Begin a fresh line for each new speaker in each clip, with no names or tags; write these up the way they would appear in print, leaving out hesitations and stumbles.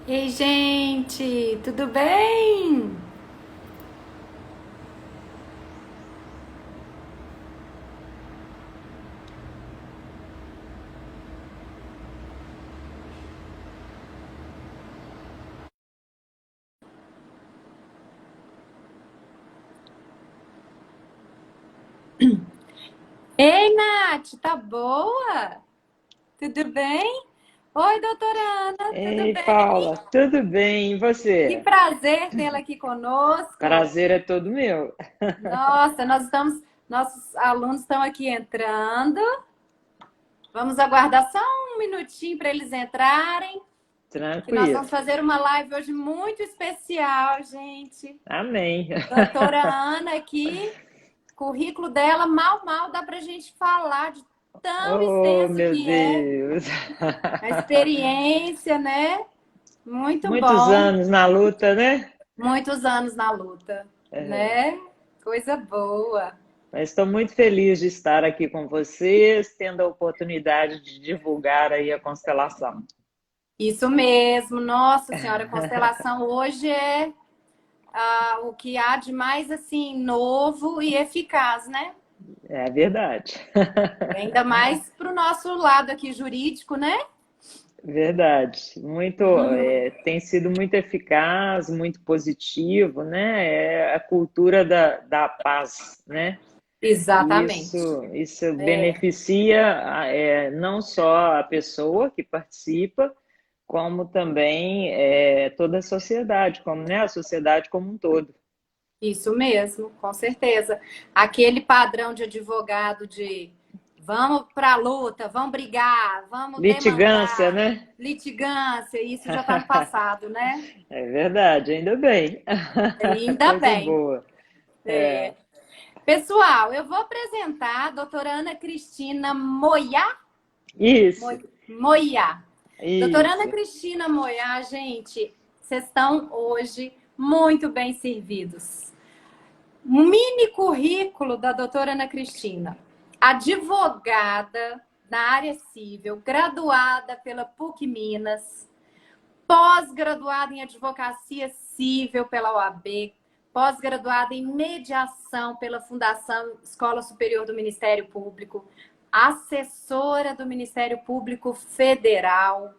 Ei, gente, tudo bem? Ei, Nath, tá boa? Tudo bem? Oi, doutora Ana, tudo
Ei,
bem?
Paula, tudo bem? E
Que
você?
prazer tê-la aqui conosco.
Prazer é todo meu.
Nossa, nossos alunos estão aqui entrando. Vamos aguardar só um minutinho para eles entrarem, que nós
Tranquilo.
vamos fazer uma live hoje muito especial, gente.
Amém.
Doutora Ana aqui. Currículo dela, mal dá pra gente falar de tão
Oh,
extenso
meu
que é
Deus.
a experiência, né? Muito
Muitos
bom.
anos na luta, né?
Muitos anos na luta,
É.
né? Coisa boa.
Mas estou muito feliz de estar aqui com vocês, tendo a oportunidade de divulgar aí a constelação.
Isso mesmo. Nossa Senhora, a constelação hoje é o que há de mais assim novo e eficaz, né?
É verdade.
Ainda mais para o nosso lado aqui jurídico, né?
Verdade. Muito, tem sido muito eficaz, muito positivo, né? É a cultura da paz, né? E
Exatamente.
isso
É,
beneficia não só a pessoa que participa, como também toda a sociedade, como, né, a sociedade como um todo.
isso mesmo, com certeza. Aquele padrão de advogado de vamos para a luta, vamos brigar, vamos
Litigância,
demandar,
né?
litigância, isso já está no passado, né?
É verdade, ainda bem.
Ainda
Coisa
bem.
boa. É,
Pessoal, eu vou apresentar a doutora Ana Cristina Moiá.
isso,
Moiá. Doutora Ana
isso.
Cristina Moiá, gente, vocês estão hoje muito bem servidos. Mini currículo da doutora Ana Cristina. Advogada na área civil, graduada pela PUC Minas, pós-graduada em advocacia civil pela OAB, pós-graduada em mediação pela Fundação Escola Superior do Ministério Público, assessora do Ministério Público Federal,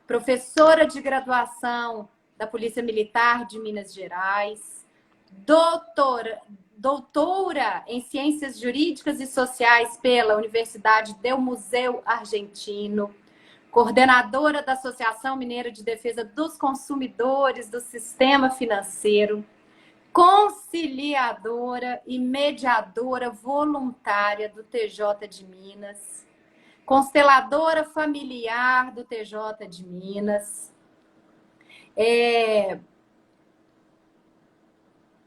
professora de graduação da Polícia Militar de Minas Gerais, doutora, doutora em Ciências Jurídicas e Sociais pela Universidade del Museu Argentino, coordenadora da Associação Mineira de Defesa dos Consumidores do Sistema Financeiro, conciliadora e mediadora voluntária do TJ de Minas, consteladora familiar do TJ de Minas,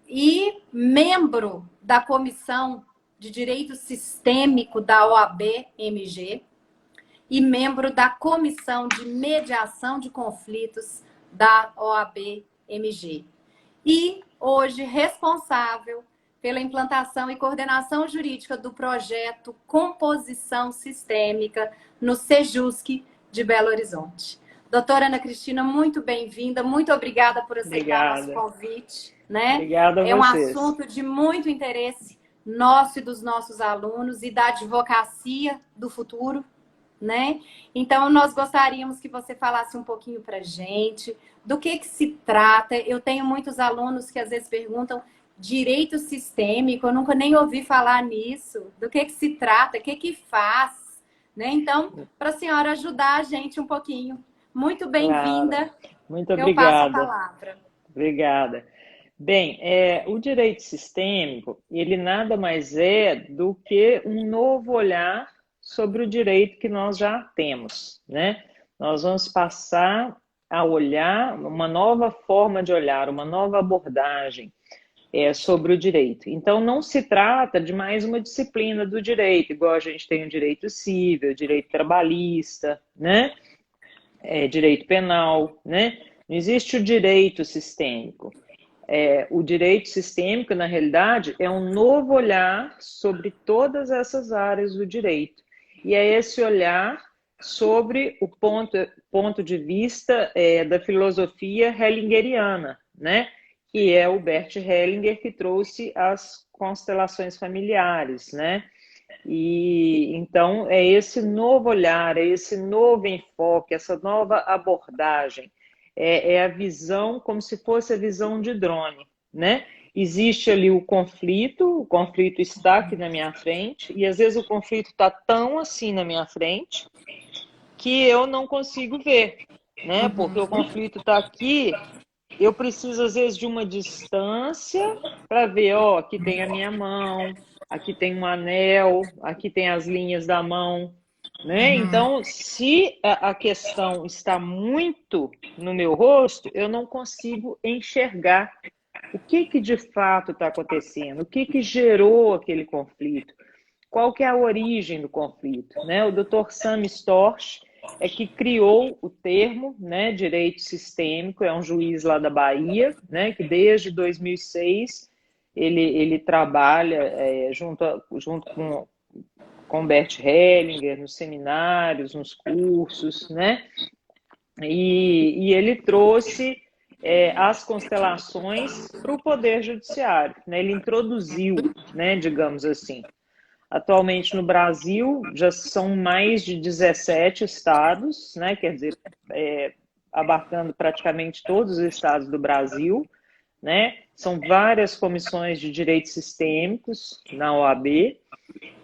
e membro da Comissão de Direito Sistêmico da OAB-MG e membro da Comissão de Mediação de Conflitos da OAB-MG. E hoje responsável pela implantação e coordenação jurídica do projeto Composição Sistêmica no Sejusc de Belo Horizonte. Doutora Ana Cristina, muito bem-vinda, muito obrigada por aceitar nosso
Obrigada.
convite, né?
Obrigada a
É um
vocês.
assunto de muito interesse nosso e dos nossos alunos e da advocacia do futuro, né? Então, nós gostaríamos que você falasse um pouquinho para a gente do que se trata. Eu tenho muitos alunos que às vezes perguntam direito sistêmico, eu nunca nem ouvi falar nisso. Do que se trata, o que faz, né? Então, para a senhora ajudar a gente um pouquinho. Muito
Claro.
bem-vinda.
Muito
Eu passo a
obrigada.
palavra.
Obrigada. Bem, o direito sistêmico, ele nada mais é do que um novo olhar sobre o direito que nós já temos, né? Nós vamos passar a olhar uma nova forma de olhar, uma nova abordagem sobre o direito. Então, não se trata de mais uma disciplina do direito, igual a gente tem o direito civil, o direito trabalhista, né? Direito penal, né? Não existe o direito sistêmico. O direito sistêmico, na realidade, é um novo olhar sobre todas essas áreas do direito. E é esse olhar sobre o ponto de vista da filosofia hellingeriana, né? Que é o Bert Hellinger que trouxe as constelações familiares, né? E então é esse novo olhar, é esse novo enfoque, essa nova abordagem, é a visão como se fosse a visão de drone, né? Existe ali o conflito está aqui na minha frente, e às vezes o conflito está tão assim na minha frente que eu não consigo ver, né? Porque o conflito está aqui, eu preciso às vezes de uma distância para ver, ó, aqui tem a minha mão, aqui tem um anel, aqui tem as linhas da mão, né? Então, se a questão está muito no meu rosto, eu não consigo enxergar o que de fato está acontecendo, o que gerou aquele conflito, qual que é a origem do conflito, né? O Dr. Sam Storch é que criou o termo, né, direito sistêmico, é um juiz lá da Bahia, né, que desde 2006 ele trabalha junto com Bert Hellinger nos seminários, nos cursos, né? E ele trouxe as constelações para o Poder Judiciário, né? Ele introduziu, né, digamos assim. Atualmente no Brasil já são mais de 17 estados, né? Quer dizer, abarcando praticamente todos os estados do Brasil, né? São várias comissões de direitos sistêmicos na OAB.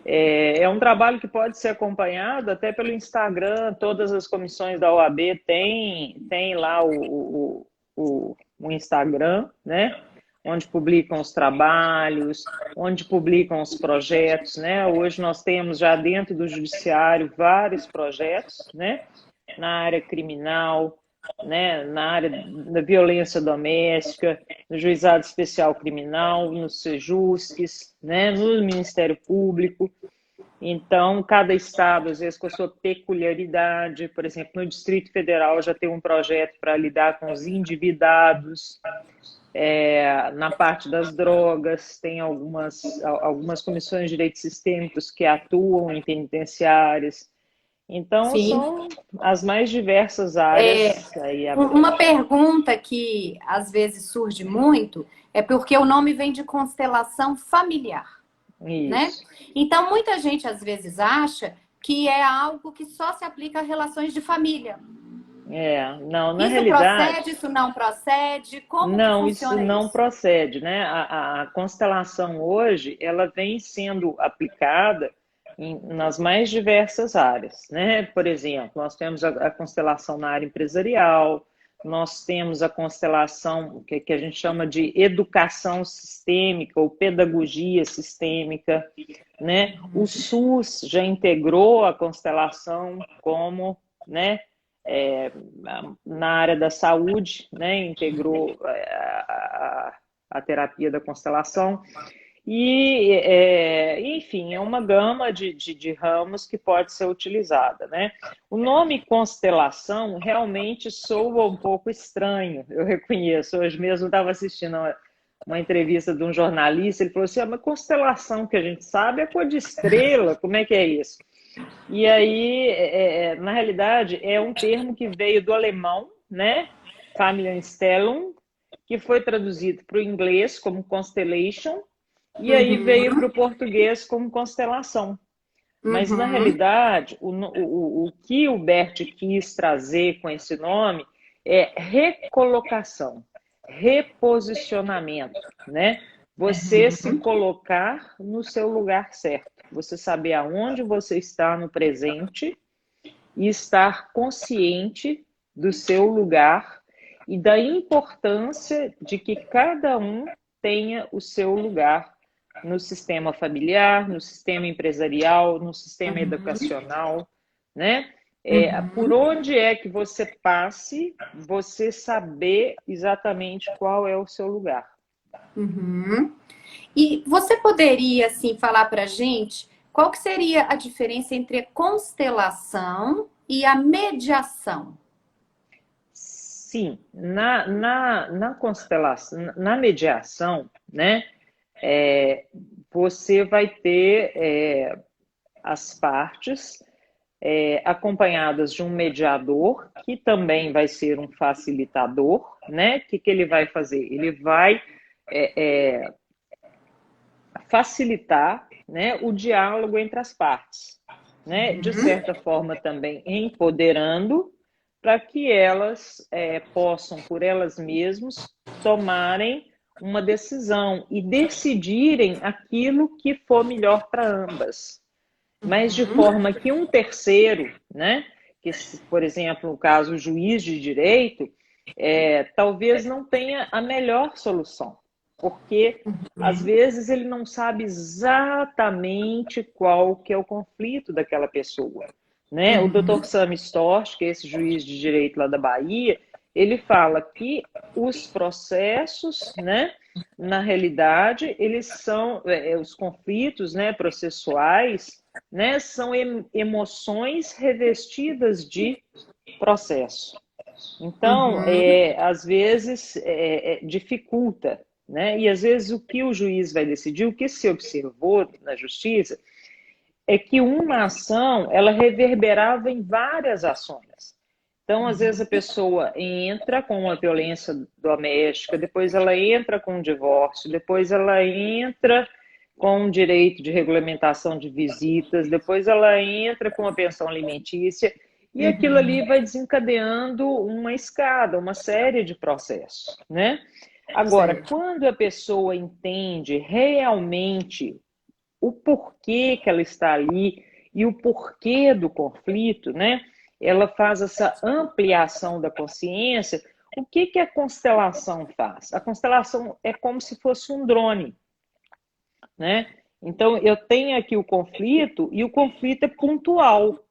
É um trabalho que pode ser acompanhado até pelo Instagram. Todas as comissões da OAB têm lá o Instagram, né? Onde publicam os trabalhos, onde publicam os projetos, né? Hoje nós temos já dentro do judiciário vários projetos, né? Na área criminal, né? Na área da violência doméstica, no Juizado Especial Criminal, nos Sejusques, né? No Ministério Público. Então, cada estado, às vezes, com a sua peculiaridade. Por exemplo, no Distrito Federal já tem um projeto para lidar com os endividados. Na parte das drogas, tem algumas comissões de direitos sistêmicos que atuam em penitenciárias. Então,
Sim.
são as mais diversas áreas aí
Uma pergunta que às vezes surge muito é porque o nome vem de constelação familiar, né?
Isso.
Então, muita gente às vezes acha que é algo que só se aplica a relações de família.
Não, na
Isso
realidade...
procede, isso não procede? Como que
Não, isso
funciona
não
isso?
procede, né? A constelação hoje, ela vem sendo aplicada nas mais diversas áreas, né? Por exemplo, nós temos a constelação na área empresarial, nós temos a constelação que a gente chama de educação sistêmica ou pedagogia sistêmica, né? O SUS já integrou a constelação como, né? Na área da saúde, né, integrou a terapia da constelação. E, enfim, é uma gama de ramos que pode ser utilizada, né? O nome constelação realmente soa um pouco estranho, eu reconheço. Hoje mesmo eu estava assistindo uma entrevista de um jornalista, ele falou assim, mas constelação que a gente sabe é cor de estrela, como é que é isso? E aí, na realidade, é um termo que veio do alemão, né? Familienstellung, que foi traduzido para o inglês como constellation, e aí veio para o português como constelação. Mas, na realidade, o que o Bert quis trazer com esse nome é recolocação, reposicionamento, né? Você se colocar no seu lugar certo. Você saber aonde você está no presente e estar consciente do seu lugar e da importância de que cada um tenha o seu lugar no sistema familiar, no sistema empresarial, no sistema educacional, né? Por onde é que você passe, você saber exatamente qual é o seu lugar.
E você poderia, assim, falar para a gente qual que seria a diferença entre a constelação e a mediação?
Sim, na constelação, na mediação, né, você vai ter as partes acompanhadas de um mediador, que também vai ser um facilitador, né? O que ele vai fazer? Ele vai facilitar, né, o diálogo entre as partes, né? De certa forma também empoderando para que elas possam, por elas mesmas, tomarem uma decisão e decidirem aquilo que for melhor para ambas. Mas de forma que um terceiro, né, que, por exemplo, no caso, o juiz de direito, talvez não tenha a melhor solução, porque às vezes ele não sabe exatamente qual que é o conflito daquela pessoa. Né? O Dr. Sami Storch, que é esse juiz de direito lá da Bahia, ele fala que os processos, né, na realidade, eles são, os conflitos, né, processuais, né, são emoções revestidas de processo. Então, às vezes, dificulta, né? E às vezes o que o juiz vai decidir, o que se observou na justiça, é que uma ação, ela reverberava em várias ações. Então, às vezes a pessoa entra com uma violência doméstica, depois ela entra com um divórcio, depois ela entra com um direito de regulamentação de visitas, depois ela entra com a pensão alimentícia, e aquilo ali vai desencadeando uma escada, uma série de processos, né? Agora, quando a pessoa entende realmente o porquê que ela está ali e o porquê do conflito, né? Ela faz essa ampliação da consciência. O que a constelação faz? A constelação é como se fosse um drone, né? Então, eu tenho aqui o conflito e o conflito é pontual.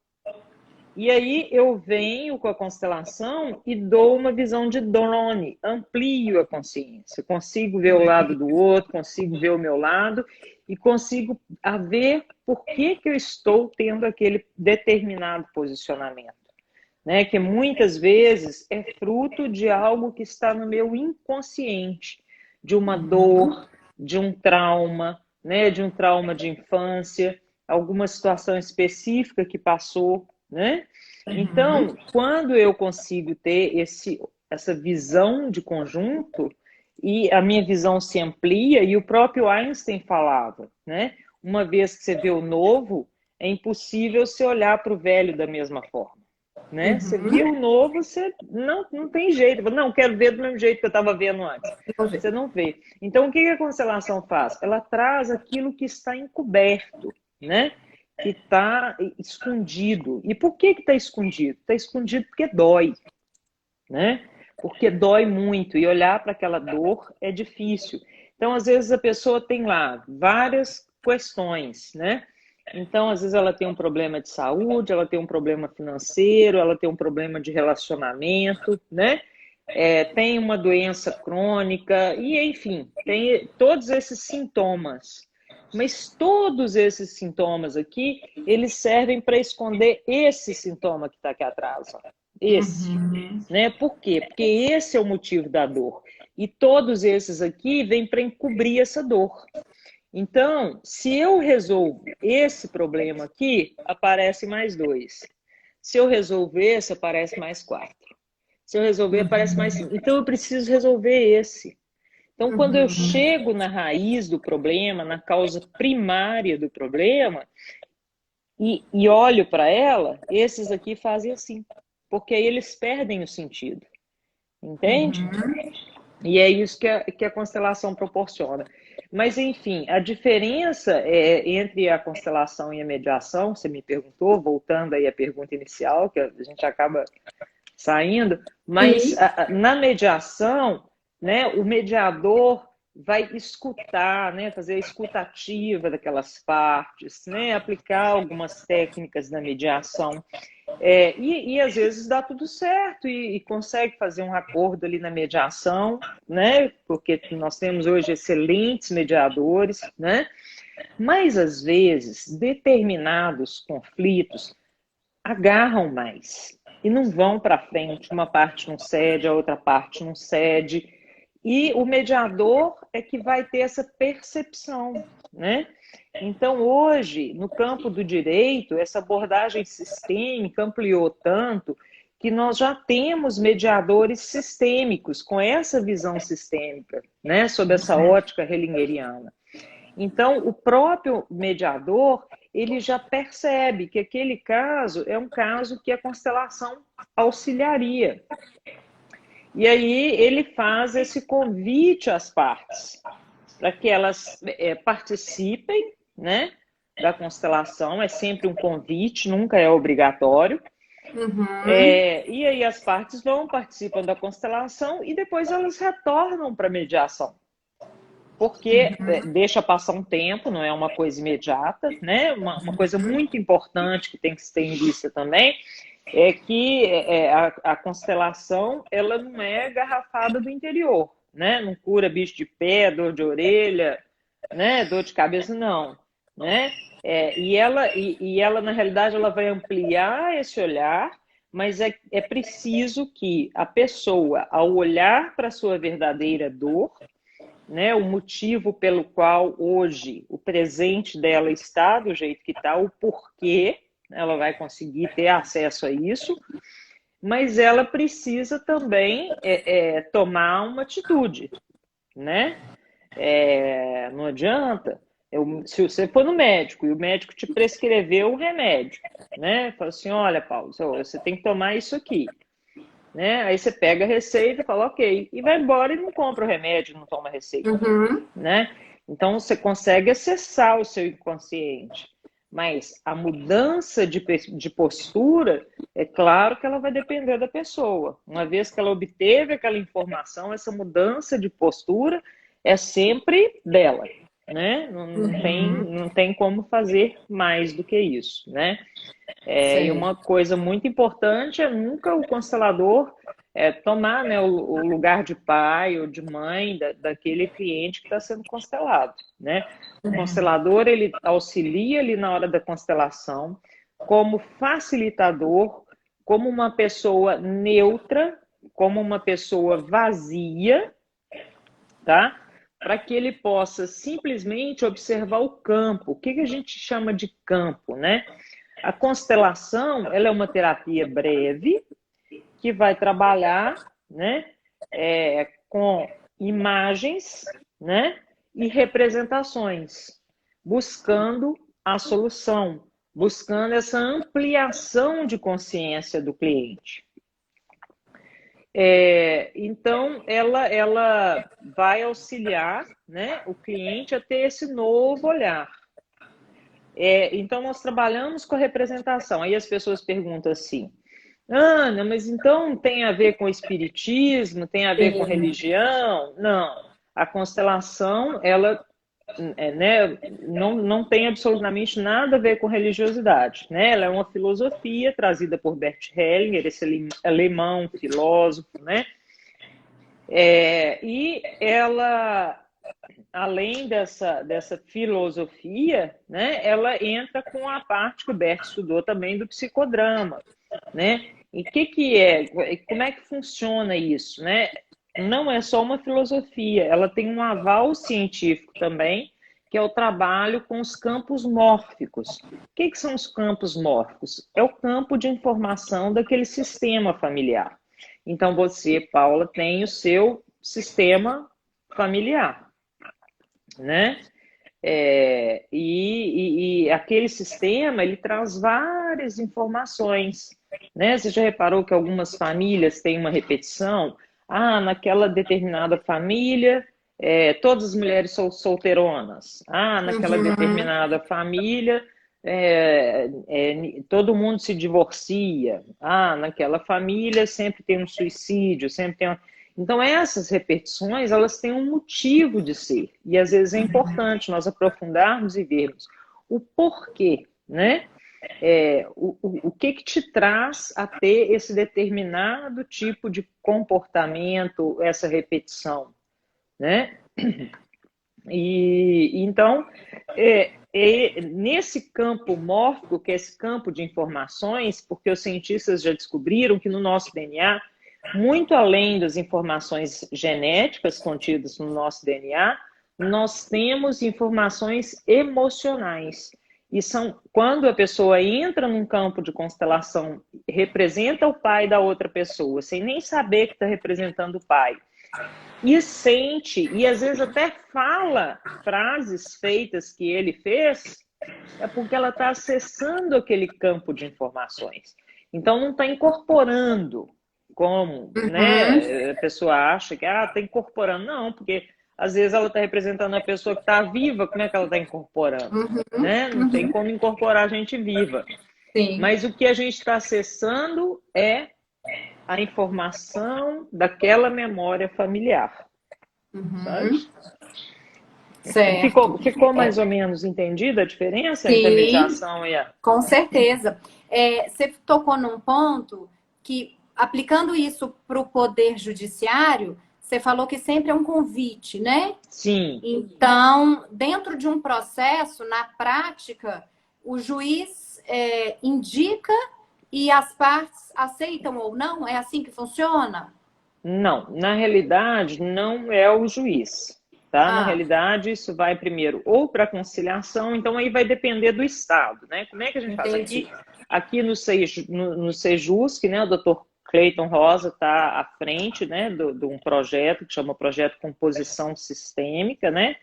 E aí eu venho com a constelação e dou uma visão de drone, amplio a consciência, consigo ver o lado do outro, consigo ver o meu lado e consigo ver por que eu estou tendo aquele determinado posicionamento, né? Que muitas vezes é fruto de algo que está no meu inconsciente, de uma dor, de um trauma, né? De um trauma de infância, alguma situação específica que passou, né? Então, quando eu consigo ter essa visão de conjunto, e a minha visão se amplia, e o próprio Einstein falava, né? Uma vez que você vê o novo, é impossível você olhar para o velho da mesma forma. Né? Você viu o novo, você não tem jeito. Não, quero ver do mesmo jeito que eu estava vendo antes. Você não vê. Então, o que a constelação faz? Ela traz aquilo que está encoberto, né? Que está escondido. E por que está escondido? Está escondido porque dói, né? Porque dói muito e olhar para aquela dor é difícil. Então, às vezes a pessoa tem lá várias questões, né? Então, às vezes ela tem um problema de saúde, ela tem um problema financeiro, ela tem um problema de relacionamento, né? Tem uma doença crônica e, enfim, tem todos esses sintomas. Mas todos esses sintomas aqui, eles servem para esconder esse sintoma que está aqui atrás. Ó. Esse. Né? Por quê? Porque esse é o motivo da dor. E todos esses aqui vêm para encobrir essa dor. Então, se eu resolvo esse problema aqui, aparece mais 2. Se eu resolver esse, aparece mais 4. Se eu resolver, aparece mais 5. Então, eu preciso resolver esse. Então, quando eu chego na raiz do problema, na causa primária do problema, e olho para ela, esses aqui fazem assim. Porque aí eles perdem o sentido. Entende? E é isso que a constelação proporciona. Mas, enfim, a diferença entre a constelação e a mediação, você me perguntou, voltando aí à pergunta inicial, que a gente acaba saindo, mas na mediação, né, o mediador vai escutar, né, fazer a escutativa daquelas partes, né, aplicar algumas técnicas da mediação. E às vezes dá tudo certo e consegue fazer um acordo ali na mediação, né? Porque nós temos hoje excelentes mediadores, né? Mas às vezes determinados conflitos agarram mais e não vão para frente. Uma parte não cede, a outra parte não cede. E o mediador é que vai ter essa percepção. né? Então, hoje, no campo do direito, essa abordagem sistêmica ampliou tanto que nós já temos mediadores sistêmicos com essa visão sistêmica, né, sob essa ótica hellingeriana. Então, o próprio mediador, ele já percebe que aquele caso é um caso que a constelação auxiliaria. E aí ele faz esse convite às partes, para que elas participem, né, da constelação. É sempre um convite, nunca é obrigatório. E aí as partes participam da constelação e depois elas retornam para a mediação. Porque deixa passar um tempo, não é uma coisa imediata, né? Uma coisa muito importante que tem que se ter em vista também é que a constelação ela não é garrafada do interior, né? Não cura bicho de pé, dor de orelha, né? Dor de cabeça, não, né? E ela, na realidade, ela vai ampliar esse olhar, mas é preciso que a pessoa, ao olhar para a sua verdadeira dor, né, o motivo pelo qual hoje o presente dela está do jeito que está, o porquê ela vai conseguir ter acesso a isso, mas ela precisa também tomar uma atitude, né? Não adianta. Se você for no médico e o médico te prescreveu um remédio, né? Fala assim, olha, Paulo, você tem que tomar isso aqui. Né? Aí você pega a receita e fala, ok, e vai embora e não compra o remédio, não toma a receita. Né? Então você consegue acessar o seu inconsciente. Mas a mudança de postura, é claro que ela vai depender da pessoa. Uma vez que ela obteve aquela informação, essa mudança de postura é sempre dela. Né? Não tem como fazer mais do que isso, né? E uma coisa muito importante é nunca o constelador tomar, né, o lugar de pai ou de mãe daquele cliente que está sendo constelado, né? O constelador ele auxilia ali na hora da constelação como facilitador, como uma pessoa neutra, como uma pessoa vazia, tá? Para que ele possa simplesmente observar o campo. O que a gente chama de campo, né? A constelação, ela é uma terapia breve que vai trabalhar, né, com imagens, né, e representações, buscando a solução, buscando essa ampliação de consciência do cliente. Então, ela vai auxiliar, né, o cliente a ter esse novo olhar. Então, nós trabalhamos com a representação. Aí as pessoas perguntam assim, Ana, mas então tem a ver com espiritismo, tem a ver com religião? Não. A constelação, ela né, não tem absolutamente nada a ver com religiosidade. Né? Ela é uma filosofia trazida por Bert Hellinger, esse alemão filósofo, né? E ela, além dessa filosofia, né, ela entra com a parte que o Bert estudou também do psicodrama, né? E como é que funciona isso, né? Não é só uma filosofia, ela tem um aval científico também, que é o trabalho com os campos mórficos. O que são os campos mórficos? É o campo de informação daquele sistema familiar. Então, você, Paula, tem o seu sistema familiar, né? E aquele sistema, ele traz várias informações, né? Você já reparou que algumas famílias têm uma repetição? Naquela determinada família, todas as mulheres são solteironas. Naquela determinada família, todo mundo se divorcia. Naquela família sempre tem um suicídio, sempre tem Então, essas repetições, elas têm um motivo de ser. E, às vezes, é importante nós aprofundarmos e vermos o porquê, né? O que te traz a ter esse determinado tipo de comportamento, essa repetição, né? Então, nesse campo mórfico, que é esse campo de informações, porque os cientistas já descobriram que no nosso DNA, muito além das informações genéticas contidas no nosso DNA, nós temos informações emocionais. E são quando a pessoa entra num campo de constelação, representa o pai da outra pessoa, sem nem saber que está representando o pai. E sente, e às vezes até fala frases feitas que ele fez, é porque ela está acessando aquele campo de informações. Então não está incorporando, como né, a pessoa acha que está incorporando. Não, porque às vezes ela está representando a pessoa que está viva, como é que ela está incorporando? Né? Não tem como incorporar a gente viva.
Sim.
Mas o que a gente está acessando é a informação daquela memória familiar. Sabe?
Certo.
Ficou mais ou menos entendida a diferença entre a
Sim,
mediação e a...
com certeza. Você tocou num ponto que, aplicando isso para o Poder Judiciário, você falou que sempre é um convite, né?
Sim.
Então, dentro de um processo, na prática, o juiz indica e as partes aceitam ou não? É assim que funciona?
Não, na realidade, não é o juiz. Tá? Na realidade, isso vai primeiro ou para conciliação, então aí vai depender do Estado, né? Como é que a gente faz? Aqui no Sejusc, né, o doutor Cleiton Rosa está à frente, né, de um projeto que chama Projeto Composição Sistêmica, né?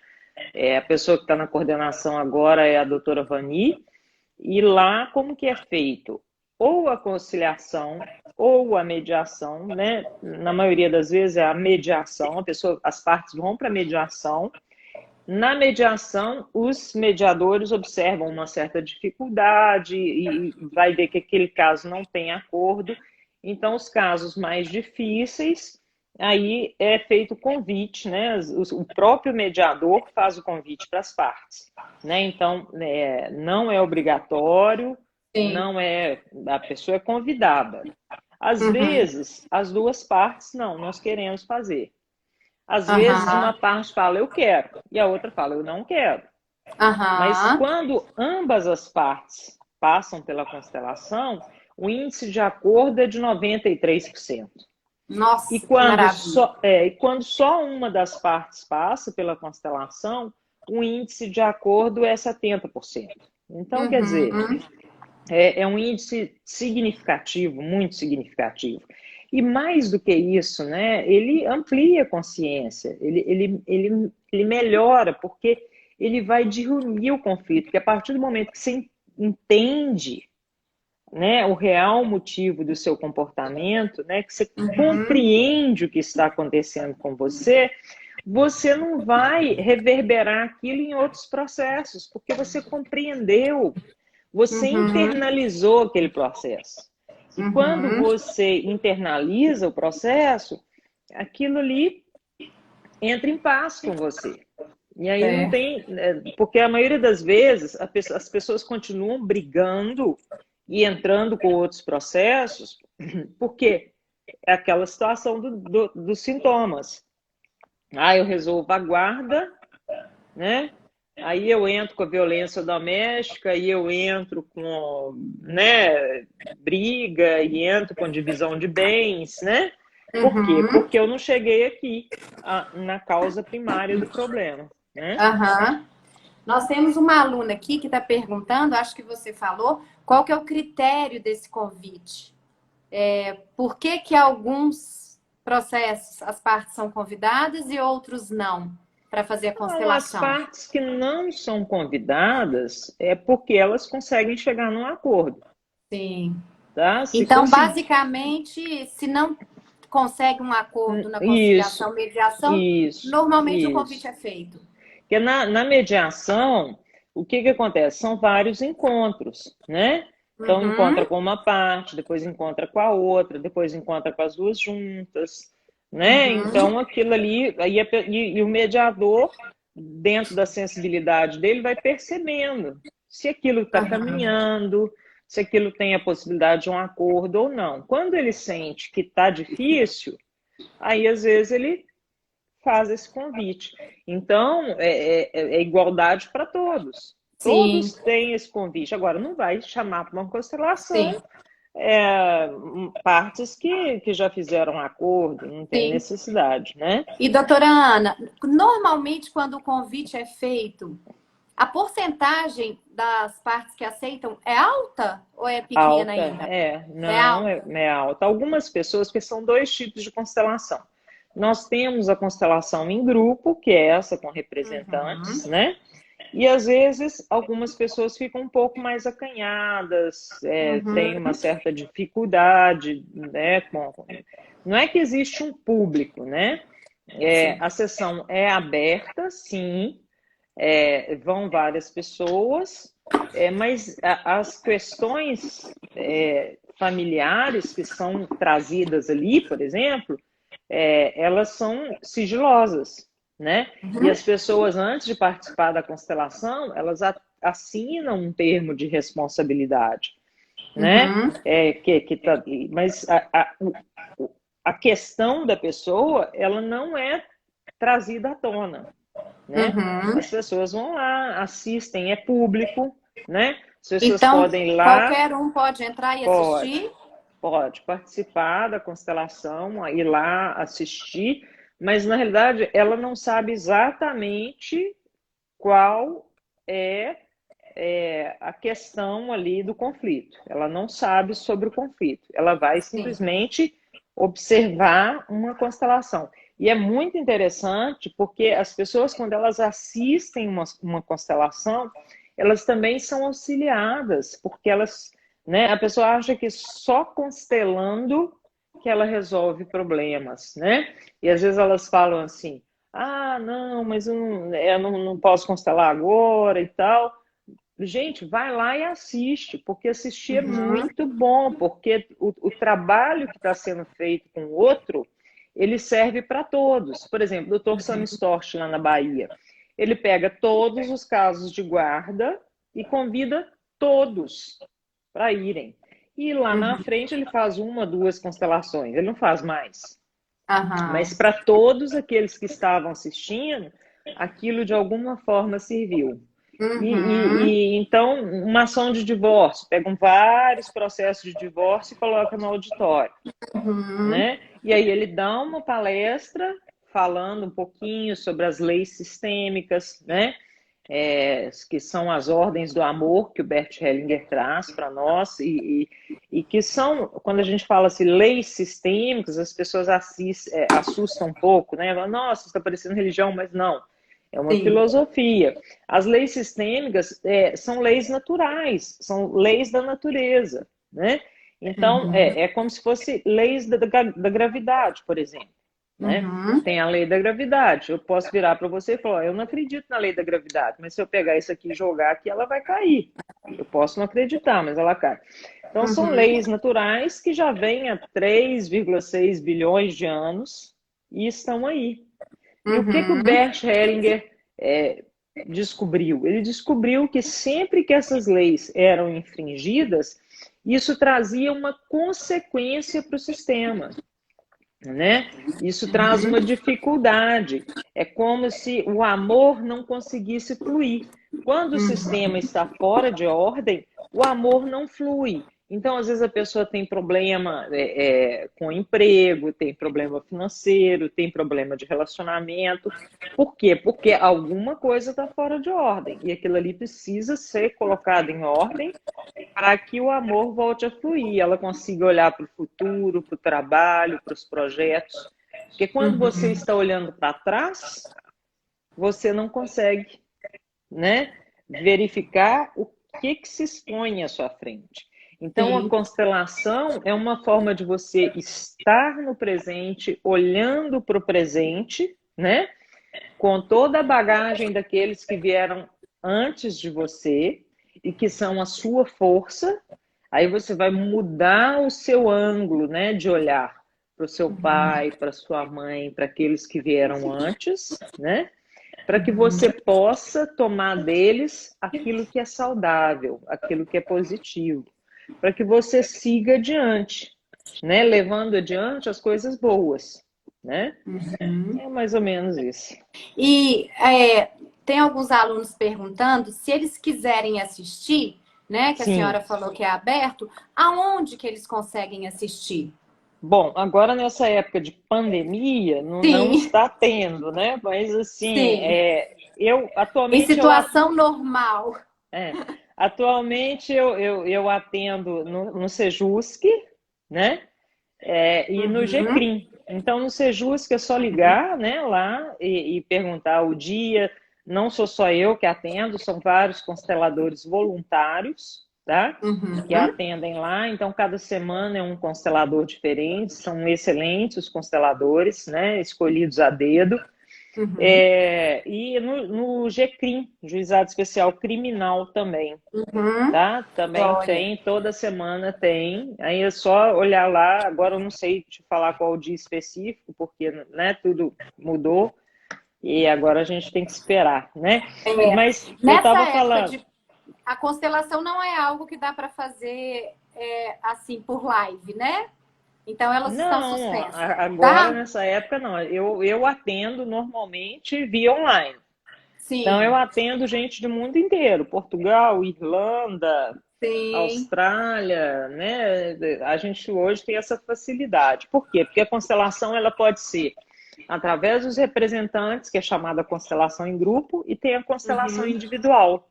A pessoa que está na coordenação agora é a doutora Vani, e lá como que é feito? Ou a conciliação ou a mediação, né? Na maioria das vezes é a mediação, as partes vão para a mediação. Na mediação, os mediadores observam uma certa dificuldade e vai ver que aquele caso não tem acordo. Então, os casos mais difíceis, aí é feito convite, né? O próprio mediador faz o convite para as partes, né? Então, não é obrigatório, não é, a pessoa é convidada. Às vezes, as duas partes, não, nós queremos fazer. Às vezes, uma parte fala, eu quero, e a outra fala, eu não quero. Mas quando ambas as partes passam pela constelação, o índice de acordo é de 93%.
Nossa,
e quando só uma das partes passa pela constelação, o índice de acordo é 70%. Então, quer dizer, é um índice significativo, muito significativo. E mais do que isso, né, ele amplia a consciência, ele melhora, porque ele vai dirimir o conflito, porque a partir do momento que você entende, né, o real motivo do seu comportamento, né, que você compreende o que está acontecendo com você, você não vai reverberar aquilo em outros processos, porque você compreendeu, você internalizou aquele processo. E quando você internaliza o processo, aquilo ali entra em paz com você. E aí não tem... Porque a maioria das vezes as pessoas continuam brigando e entrando com outros processos, porque é aquela situação dos sintomas. Eu resolvo a guarda, né? Aí eu entro com a violência doméstica, aí eu entro com, né, briga, e entro com divisão de bens, né? Por quê? Porque eu não cheguei aqui na causa primária do problema, né?
Nós temos uma aluna aqui que está perguntando, acho que você falou, qual que é o critério desse convite? Por que alguns processos as partes são convidadas e outros não? Para fazer a constelação.
As partes que não são convidadas é porque elas conseguem chegar num acordo.
Sim.
Tá?
Então, basicamente, se não consegue um acordo na conciliação, mediação, normalmente o convite é feito.
Porque na mediação, o que acontece? São vários encontros, né? Então, encontra com uma parte, depois encontra com a outra, depois encontra com as duas juntas, né? Então, aquilo ali... E o mediador, dentro da sensibilidade dele, vai percebendo se aquilo está caminhando, se aquilo tem a possibilidade de um acordo ou não. Quando ele sente que está difícil, aí, às vezes, ele faz esse convite. Então, é igualdade para todos. Todos têm esse convite. Agora, não vai chamar para uma constelação partes que já fizeram acordo, não tem
Sim.
necessidade, né?
E, doutora Ana, normalmente quando o convite é feito, a porcentagem das partes que aceitam é alta ou é pequena
Alta,
ainda? É
não,
alta?
é alta. Algumas pessoas, porque são dois tipos de constelação. Nós temos a constelação em grupo, que é essa com representantes,
Uhum.
né? E às vezes algumas pessoas ficam um pouco mais acanhadas, têm uma
Uhum.
certa dificuldade, né? Não é que existe um público, né?
Sim.
A sessão é aberta, sim, vão várias pessoas, mas as questões familiares que são trazidas ali, por exemplo, elas são sigilosas, né? E
Uhum.
as pessoas, antes de participar da constelação, elas assinam um termo de responsabilidade, né?
Uhum.
Mas a questão da pessoa, ela não é trazida à tona, né?
Uhum.
As pessoas vão lá, assistem, é público, né? As pessoas
Então,
podem ir lá,
qualquer um pode entrar e
pode,
assistir?
pode participar da constelação, ir lá assistir, mas na realidade ela não sabe exatamente qual é, a questão ali do conflito. Ela não sabe sobre o conflito. Ela vai
Sim.
simplesmente observar uma constelação. E é muito interessante porque as pessoas, quando elas assistem uma constelação, elas também são auxiliadas, porque elas, né, a pessoa acha que só constelando que ela resolve problemas, né? E às vezes elas falam assim, ah, não, mas eu não posso constelar agora e tal. Gente, vai lá e assiste, porque assistir é
Uhum.
muito bom, porque o trabalho que está sendo feito com o outro, ele serve para todos. Por exemplo, o doutor Sami Storch, lá na Bahia, ele pega todos os casos de guarda e convida todos para irem. E lá na
Uhum.
frente ele faz uma, duas constelações, ele não faz mais. Mas
Aham.
para todos aqueles que estavam assistindo, aquilo de alguma forma serviu.
Uhum.
Então, uma ação de divórcio, pegam vários processos de divórcio e colocam no auditório,
Uhum.
né? E aí ele dá uma palestra falando um pouquinho sobre as leis sistêmicas, né? Que são as ordens do amor que o Bert Hellinger traz para nós e que são, quando a gente fala assim, leis sistêmicas, as pessoas assustam um pouco, né? Nossa, está parecendo religião, mas não. É uma
Sim.
filosofia. As leis sistêmicas são leis naturais, são leis da natureza, né? Então,
Uhum.
é como se fosse leis da gravidade, por exemplo, né?
Uhum.
Tem a lei da gravidade. Eu posso virar para você e falar, eu não acredito na lei da gravidade, mas se eu pegar isso aqui e jogar aqui, ela vai cair. Eu posso não acreditar, mas ela cai. Então, são
Uhum.
leis naturais que já vêm há 3,6 bilhões de anos e estão aí. E o que o
Uhum.
Bert Hellinger descobriu? Ele descobriu que sempre que essas leis eram infringidas, isso trazia uma consequência para o sistema, né? Isso traz uma dificuldade. É como se o amor não conseguisse fluir. Quando o sistema está fora de ordem, o amor não flui. Então, às vezes, a pessoa tem problema com emprego, tem problema financeiro, tem problema de relacionamento. Por quê? Porque alguma coisa está fora de ordem. E aquilo ali precisa ser colocado em ordem para que o amor volte a fluir, ela consiga olhar para o futuro, para o trabalho, para os projetos. Porque quando você
Uhum.
está olhando para trás, você não consegue, né, verificar o que se expõe à sua frente. Então, a
Sim.
constelação é uma forma de você estar no presente, olhando para o presente, né, com toda a bagagem daqueles que vieram antes de você e que são a sua força. Aí você vai mudar o seu ângulo, né, de olhar para o seu pai, para sua mãe, para aqueles que vieram antes, né? Para que você possa tomar deles aquilo que é saudável, aquilo que é positivo, para que você siga adiante, né? Levando adiante as coisas boas, né? É mais ou menos isso.
E tem alguns alunos perguntando se eles quiserem assistir, né? Que a
Sim.
senhora falou que é aberto. Aonde que eles conseguem assistir?
Bom, agora nessa época de pandemia, não
Sim,
está tendo, né? Mas assim,
sim.
eu
Em
atualmente
situação normal.
é, atualmente eu atendo no Sejusc, né? E no
Uhum,
Gecrim. Então, no Sejusc é só ligar, né, lá e perguntar o dia. Não sou só eu que atendo, são vários consteladores voluntários, tá? Que
uhum,
atendem lá. Então, cada semana é um constelador diferente. São excelentes os consteladores, né? Escolhidos a dedo.
uhum,
E no GCRIM, Juizado Especial Criminal também,
uhum.
tá? Também
Olha,
tem, toda semana tem. Aí é só olhar lá. Agora eu não sei te falar qual o dia específico, porque, né, tudo mudou e agora a gente tem que esperar, né?
é,
Mas eu
nessa
estava
época
falando,
de a constelação não é algo que dá para fazer assim por live, né? Então elas estão
não,
suspensas,
agora
tá?
nessa época não. Eu atendo normalmente via online. Então eu
Sim,
atendo gente do mundo inteiro, Portugal, Irlanda,
sim.
Austrália, né? A gente hoje tem essa facilidade. Por quê? Porque a constelação ela pode ser através dos representantes, que é chamada constelação em grupo, e tem a constelação
Uhum,
individual.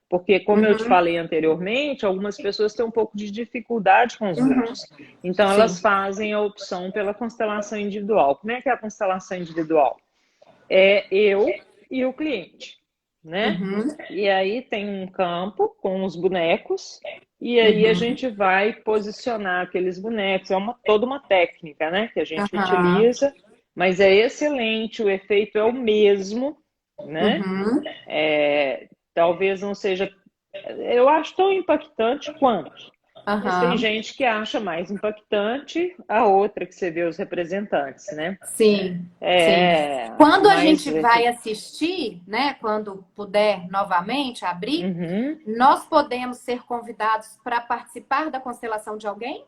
Porque, como eu te
uhum,
falei anteriormente, algumas pessoas têm um pouco de dificuldade com os
uhum.
grupos. Então, elas
Sim.
fazem a opção pela constelação individual. Como é que é a constelação individual? É eu e o cliente, né?
Uhum,
E aí tem um campo com os bonecos, e aí a
uhum,
gente vai posicionar aqueles bonecos. Toda uma técnica, né, que a gente
aham,
utiliza, mas é excelente, o efeito é o mesmo, né?
uhum,
Talvez não seja, eu acho tão impactante quanto. Mas tem
aham.
gente que acha mais impactante a outra que você vê os representantes, né?
Sim, sim. Quando a
Mas
gente vai assistir, né? Quando puder novamente abrir,
uhum.
nós podemos ser convidados para participar da constelação de alguém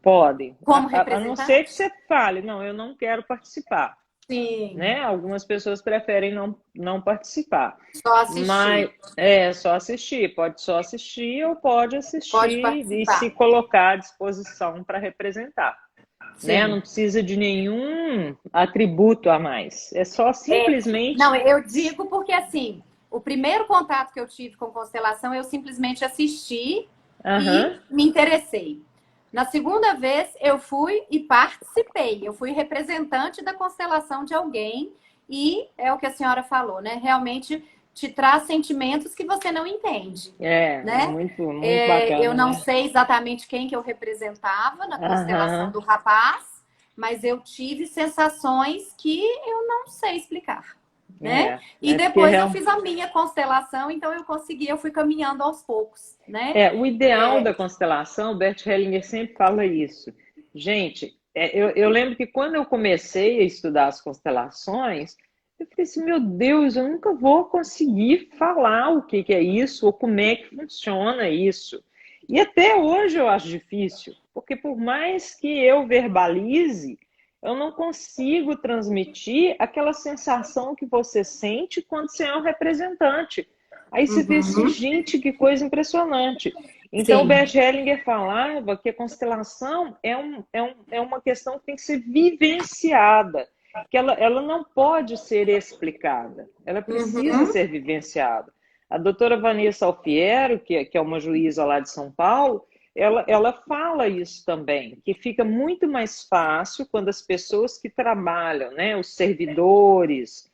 Pode,
como
a não ser que
representante?
você fale, não, eu não quero participar,
Sim,
né? Algumas pessoas preferem não participar,
só
mas
assistir.
é só assistir, pode só assistir ou pode
Pode
assistir e se
participar.
colocar à disposição para representar, né? Não
Sim.
precisa de nenhum atributo a mais, é só
Não,
simplesmente.
eu digo porque assim, o primeiro contato que eu tive com constelação, eu simplesmente assisti e
Aham,
me interessei. Na segunda vez, eu fui e participei. Eu fui representante da constelação de alguém e é o que a senhora falou, né? Realmente te traz sentimentos que você não entende, né?
muito, muito
Eu
bacana,
não
né?
sei exatamente quem que eu representava na constelação
Aham,
do rapaz, mas eu tive sensações que eu não sei explicar, né? E
porque
depois eu fiz a minha constelação, então eu fui caminhando aos poucos, né?
o ideal da constelação, o Bert Hellinger sempre fala isso. Gente, eu lembro que quando eu comecei a estudar as constelações, eu falei assim, meu Deus, eu nunca vou conseguir falar o que é isso ou como é que funciona isso. E até hoje eu acho difícil, porque por mais que eu verbalize, eu não consigo transmitir aquela sensação que você sente quando você é um representante. Aí você vê assim,
Uhum.
gente, que coisa impressionante. Então, o
Sim.
Bert Hellinger falava que a constelação é uma questão que tem que ser vivenciada, que ela não pode ser explicada, ela precisa
Uhum.
ser vivenciada. A doutora Vanessa Alfiero, que é uma juíza lá de São Paulo, ela fala isso também, que fica muito mais fácil quando as pessoas que trabalham, né, os servidores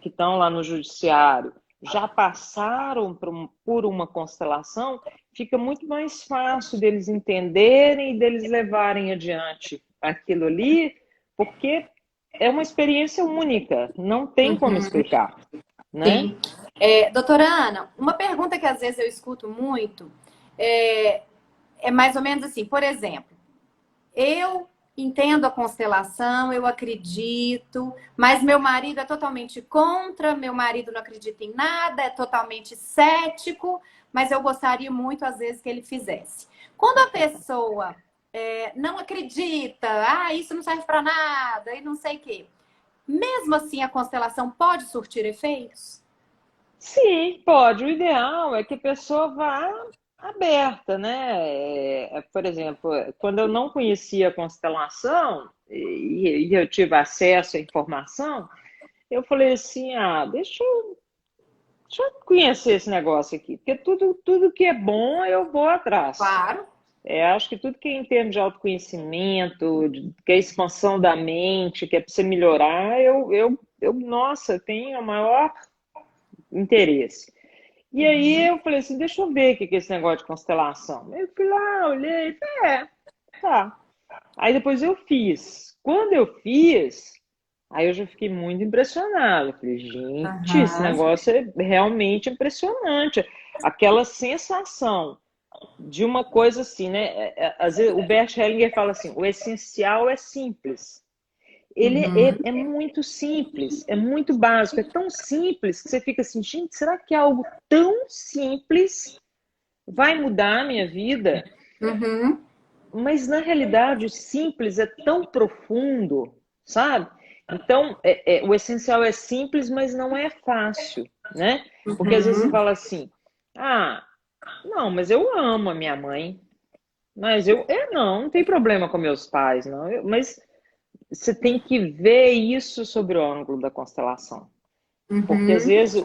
que estão lá no judiciário, já passaram por uma constelação, fica muito mais fácil deles entenderem e deles levarem adiante aquilo ali, porque é uma experiência única, não tem como
Uhum.
explicar, né?
Sim. Doutora Ana, uma pergunta que às vezes eu escuto muito é, é mais ou menos assim, por exemplo, eu entendo a constelação, eu acredito, mas meu marido é totalmente contra, meu marido não acredita em nada, é totalmente cético, mas eu gostaria muito, às vezes, que ele fizesse. Quando a pessoa não acredita, isso não serve para nada, e não sei o quê, mesmo assim a constelação pode surtir efeitos?
Sim, pode. O ideal é que a pessoa vá aberta, né? Por exemplo, quando eu não conhecia a constelação e eu tive acesso à informação, eu falei assim, deixa eu conhecer esse negócio aqui, porque tudo que é bom eu vou atrás.
Claro.
Acho que tudo que é em termos de autoconhecimento, que é a expansão da mente, que é para você melhorar, nossa, tenho o maior interesse. E aí eu falei assim, deixa eu ver o que é esse negócio de constelação. Eu fui lá, olhei, tá. Aí depois eu fiz. Quando eu fiz, aí eu já fiquei muito impressionada. Eu falei, gente, esse
Aham.
negócio é realmente impressionante. Aquela sensação de uma coisa assim, né? Às vezes o Bert Hellinger fala assim, o essencial é simples. Ele
Uhum.
é muito simples, é muito básico, é tão simples que você fica assim, gente, será que algo tão simples vai mudar a minha vida?
Uhum.
Mas na realidade o simples é tão profundo, sabe? Então, o essencial é simples, mas não é fácil, né? Porque às vezes você
Uhum.
fala assim, não, mas eu amo a minha mãe, mas não tem problema com meus pais, não. Mas você tem que ver isso sobre o ângulo da constelação. Porque às
Uhum.
vezes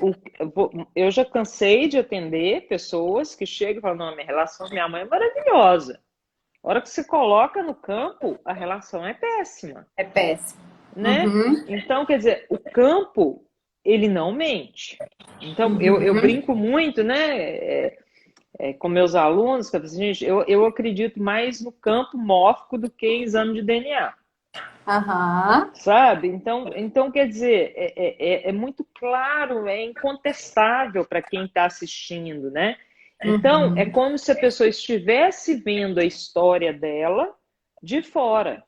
eu já cansei de atender pessoas que chegam e falam, não, minha relação com minha mãe é maravilhosa. A hora que você coloca no campo, a relação é péssima,
É péssimo.
né?
Uhum.
Então, quer dizer, o campo, ele não mente. Então, eu
Uhum.
brinco muito, né? Com meus alunos, que eu falo assim, gente, eu acredito mais no campo mórfico do que em exame de DNA.
Aham.
Sabe? Então quer dizer, é muito claro, é incontestável para quem está assistindo, né? Então, é
Uhum.
como se a pessoa estivesse vendo a história dela de fora.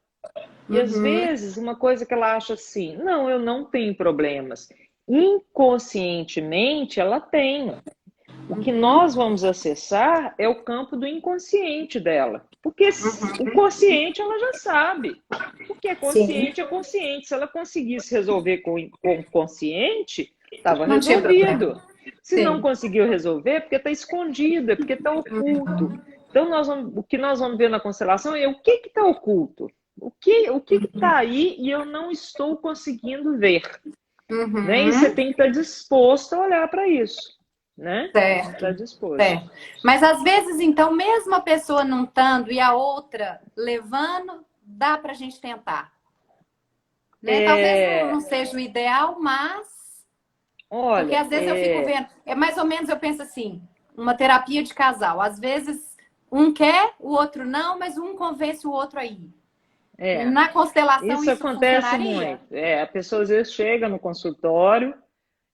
E às
Uhum.
vezes, uma coisa que ela acha assim, não, eu não tenho problemas. Inconscientemente, ela tem. O que nós vamos acessar é o campo do inconsciente dela. Porque o consciente ela já sabe. Porque
Sim.
é consciente. Se ela conseguisse resolver com o consciente, estava
Não tinha problema.
resolvido. Se não
Sim.
conseguiu resolver, é porque está escondido, é porque está oculto. Então, o que nós vamos ver na constelação é o que está oculto. O que está aí e eu não estou conseguindo ver. Né? E você
Uhum.
tem que estar disposto a olhar para isso. Né? Tem que estar
Certo.
disposto.
Certo. Mas às vezes, então, mesmo a pessoa não estando e a outra levando, dá para a gente tentar. Né? Talvez não
É,
seja o ideal, mas. Porque
olha,
às vezes eu fico vendo. É mais ou menos, eu penso assim: uma terapia de casal. Às vezes um quer, o outro não, mas um convence o outro aí.
é,
Na constelação,
isso
isso
acontece
funcionaria?
muito. A pessoa às vezes chega no consultório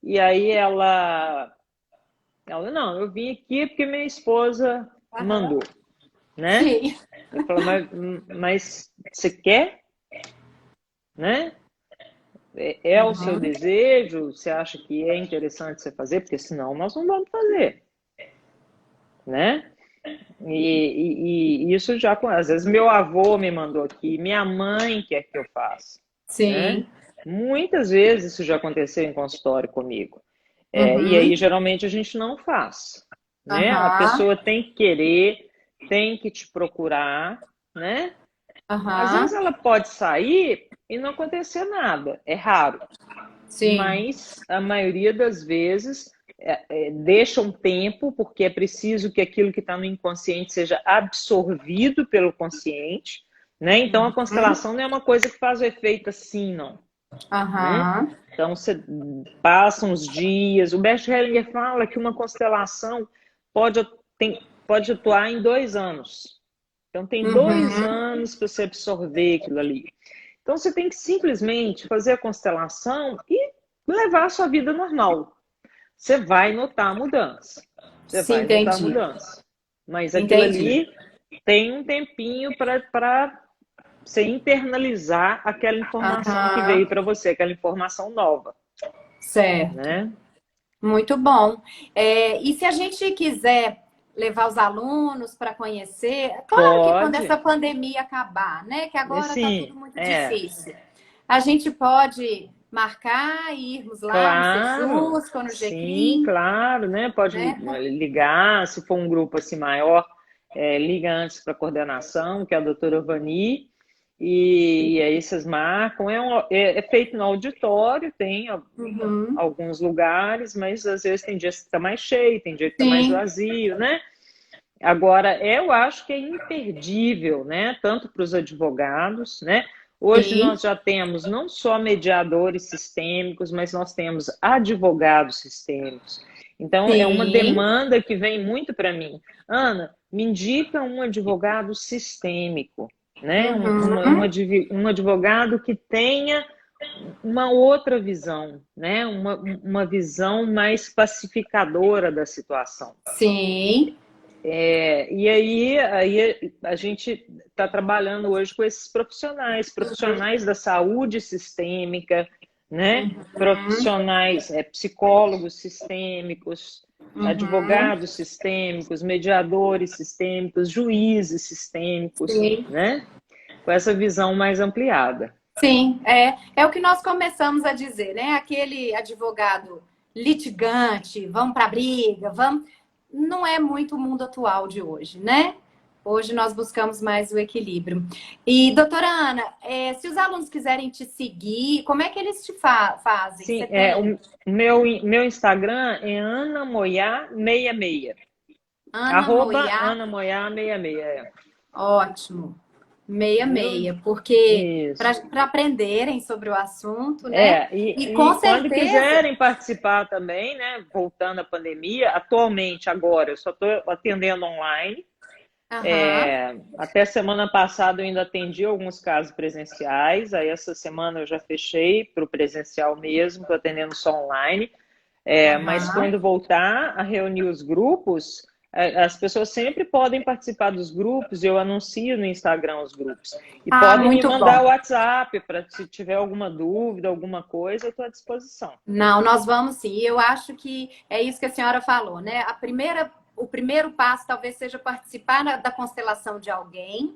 e aí ela, não, eu vim aqui porque minha esposa
Aham.
mandou, né?
Sim.
Eu falo, mas você quer, né? É o seu
Uhum.
desejo? Você acha que é interessante você fazer? Porque senão nós não vamos fazer, né? E isso já, às vezes, meu avô me mandou aqui, minha mãe quer que eu faça, né?
Sim.
Muitas vezes isso já aconteceu em consultório comigo. E aí,
Uhum.
geralmente, a gente não faz, né? A
Aham.
pessoa tem que querer, tem que te procurar, né? Às vezes
Aham.
ela pode sair e não acontecer nada, é raro,
Sim.
mas a maioria das vezes deixa um tempo, porque é preciso que aquilo que está no inconsciente seja absorvido pelo consciente, né? Então a
Uhum.
constelação não é uma coisa que faz o efeito assim, não, né?
Aham.
Então você passa uns dias. O Bert Hellinger fala que uma constelação pode, pode atuar em 2 anos. Então tem 2 anos para você absorver aquilo ali. Então você tem que simplesmente fazer a constelação e levar a sua vida normal. Você vai notar a mudança. Você
Sim,
vai notar a
entendi.
mudança. Mas aquilo
Entendi.
ali tem um tempinho para você internalizar aquela informação que
Aham.
veio para você, aquela informação nova,
Certo.
né?
Muito bom. E se a gente quiser levar os alunos para conhecer, é claro que quando essa
Pode,
pandemia acabar, né? Que agora está tudo
sim,
muito difícil. A gente marcar e irmos lá
Claro,
no Sejusc ou no
sim,
GCRIM,
claro, né? Pode
né?
ligar, se for um grupo assim maior, liga antes para a coordenação, que é a doutora Vani, e aí vocês marcam. É feito no auditório, tem
Uhum.
alguns lugares, mas às vezes tem dias que está mais cheio, tem dia que está mais
Sim,
vazio, né? Agora, eu acho que é imperdível, né? Tanto para os advogados, né? Hoje
sim,
nós já temos não só mediadores sistêmicos, mas nós temos advogados sistêmicos. Então, é uma
sim.
demanda que vem muito para mim. Ana, me indica um advogado sistêmico, né?
Uhum.
Um advogado que tenha uma outra visão, né? Uma visão mais pacificadora da situação.
Sim.
E aí a gente está trabalhando hoje com esses profissionais da saúde sistêmica, né?
Uhum.
Profissionais, psicólogos sistêmicos,
Uhum.
advogados sistêmicos, mediadores sistêmicos, juízes sistêmicos,
Sim.
né? Com essa visão mais ampliada.
Sim, é o que nós começamos a dizer, né? Aquele advogado litigante, vamos para a briga, vamos. Não é muito o mundo atual de hoje, né? Hoje nós buscamos mais o equilíbrio. E, doutora Ana, se os alunos quiserem te seguir, como é que eles te fazem? Você
Sim,
tem
o meu Instagram é anamoiá66.
Ana
Arroba
Moiá,
anamoiá66.
ótimo, meia
Viu?
meia, porque
Isso.
para aprenderem sobre o assunto, né? E com
E quando
certeza.
quiserem participar também, né? Voltando à pandemia, atualmente, agora, eu só estou atendendo online.
Aham.
Até semana passada eu ainda atendi alguns casos presenciais, aí essa semana eu já fechei para o presencial mesmo, estou atendendo só online. Mas
Aham.
quando voltar a reunir os grupos, as pessoas sempre podem participar dos grupos, eu anuncio no Instagram os grupos. E
Ah,
podem me
muito
mandar o
bom.
WhatsApp para se tiver alguma dúvida, alguma coisa, eu estou à disposição.
Não, nós vamos sim. Eu acho que é isso que a senhora falou, né? O primeiro passo talvez seja participar da constelação de alguém,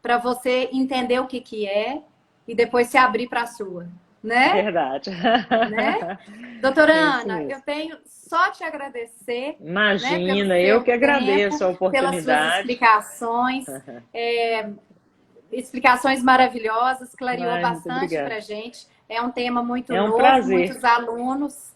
para você entender o que que é e depois se abrir para a sua, né?
Verdade.
Né? Doutora
É isso
Ana, eu
mesmo.
tenho só te agradecer, né, pelo
Imagina, eu
seu
que agradeço
tempo,
a
pelas suas
oportunidade.
explicações. Explicações maravilhosas, clareou
Ai, muito
bastante
obrigada.
para a gente. É um tema muito
É um
novo,
prazer.
muitos alunos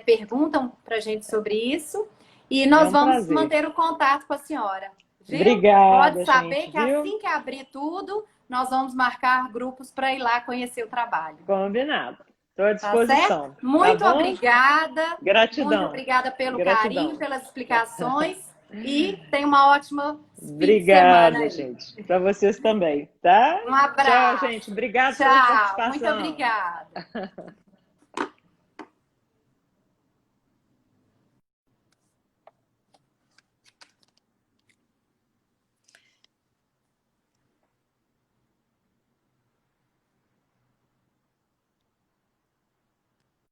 perguntam para a gente sobre isso. E
É
nós
um
vamos
prazer.
manter o contato com a senhora, viu? Pode
Obrigada,
saber
gente,
que
viu?
assim que abrir tudo, nós vamos marcar grupos para ir lá conhecer o trabalho.
Combinado. Estou à
Tá certo?
disposição. Tá bom?
Muito
Gratidão.
obrigada pelo carinho,
Gratidão.
pelas explicações e tenha uma ótima fim de semana
Obrigada,
aí.
gente. Para vocês também, tá?
Um
Tchau,
abraço.
gente. Obrigado pela
Tchau. Muito
participação.
obrigada.